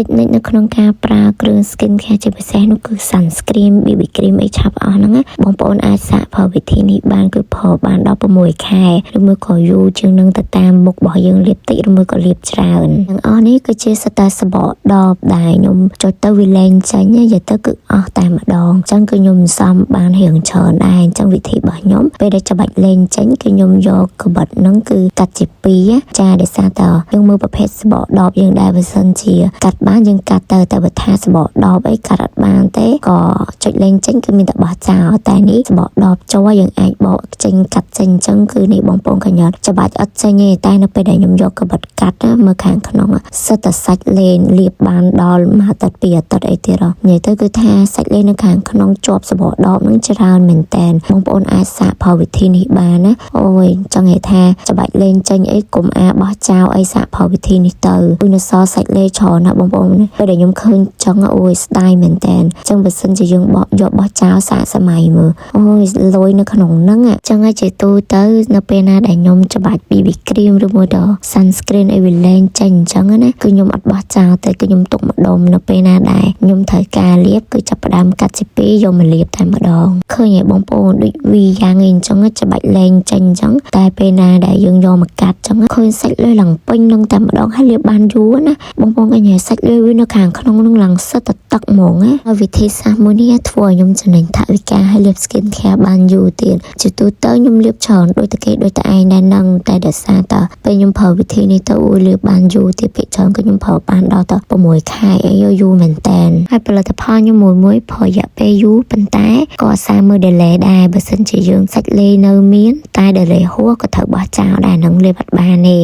តិចនិចនៅក្នុងការប្រើគ្រឿង skin care ជាពិសេសនោះគឺ sunscreen BB cream អីឆាប់អស់ហ្នឹងណាបងប្អូនអាចសាកផលវិធីនេះបានគឺផលបាន16ខែឬមួយក៏យូរជាងនឹងទៅតាមមុខរបស់យើងលាបតិចឬមួយក៏លាបច្រើនទាំងអស់នេះគឺជាសតាសបកដបដែលខ្ញុំចុចទៅវាលែងចេញនិយាយទៅគឺអស់តែម្ដងអញ្ចឹងគឺខ្ញុំសំបានរៀងច្រើនដែរអញ្ចឹងវិធីរបស់ខ្ញុំពេលដែលច្បាច់លែងចេញគឺខ្ញុំយកក្បិតហ្នឹងគឺកាត់ជា2ចាដោយសារតើយើងមើលប្រភេទសបកដបយើងដែរបើសិនជាកាត់បានយើងកាត់ទៅតែបើថាសបកដបអីកាត់អត់បានទេក៏ចុចលែងចេញគឺមានតែបោះចោលតែនេះសបកដបជ័រយើងអាចបកចេញកាត់ចេញអញ្ចឹងគឺនេះបងប្អូនកញ្ញាច្បាច់អត់ចេញទេតែនៅពេលដែលខ្ញុំយកក្បិតកាត់មើលខាងក្នុងសិតតែសាច់លេងលាបបានដល់មួយអាទិត្យ2អាទិត្យអីទៀតនិយាយទៅគឺថាសាច់លេងនៅខាងក្នុងជាប់សបកដបនឹងច្រើនមែនតែនបងប្អូនអាចសាកផលវិធីនេះបានណាអូយចង់និយាយថាច្បាច់លេងចេញអីកុំបោះចោលអីសាកផលវិធីនេះទៅគឺនៅសល់សាច់លេច្រើនណាបងប្អូនពេលដែលខ្ញុំឃើញចឹងអូយស្ដាយមែនតែនអញ្ចឹងបើសិនជាយើងយកបោះចោលសាកសម័យមើលអូយលុយនៅក្នុងហ្នឹងអញ្ចឹងឲ្យជាទូទៅនៅពេលណាដែលខ្ញុំច្បាច់ BB cream ឬមួយដល់ sunscreen អីវាលែងចេញអញ្ចឹងណាគឺខ្ញុំអត់បោះចោលតែគឺខ្ញុំទុកម្ដុំនៅពេលណាដែលខ្ញុំត្រូវការលាបគឺចាប់ផ្ដើមកាត់ជា2យកមកលាបតែម្ដងឃើញឯបងប្អូនដូចវីយ៉ាងអីអញ្ចឹងច្បាច់លែងចេញអញ្ចឹងតែពេលណាដែលយើងយកមកកាត់អញ្ចឹងឃើញសាច់លុយឡើងពេញនឹងតែម្ដងហើយលាបបានយូរណាបងប្អូនកញ្ញាសាច់លុយវានៅខាងក្នុងនឹងឡើងសិតតែទឹកហ្មងណាហើយវិធីសាស្ត្រមួយនេះធ្វើឲ្យខ្ញុំចំណេញថវិកាហើយលាប skin care បានយូរទៀតជាទូទៅខ្ញុំលាបច្រើនដូចតែគេដូចតែឯងដែរនឹងតែដោយសារតើពេលខ្ញុំប្រើវិធីនេះទៅលាបបានយូរទៀតពេលច្រើនក៏ខ្ញុំប្រើបានដល់ទៅ6ខែអីយូរមែនតែនហើយផលិតផលខ្ញុំមួយប្រើរយៈពេលយូរប៉ុន្តែក៏អាសាមើល delay ដែរបើសិនជាយើងសាច់លេនៅមានតែ delay ហួសក៏ត្រូវបោះចោលដែរនឹងលាបអត់បានទេ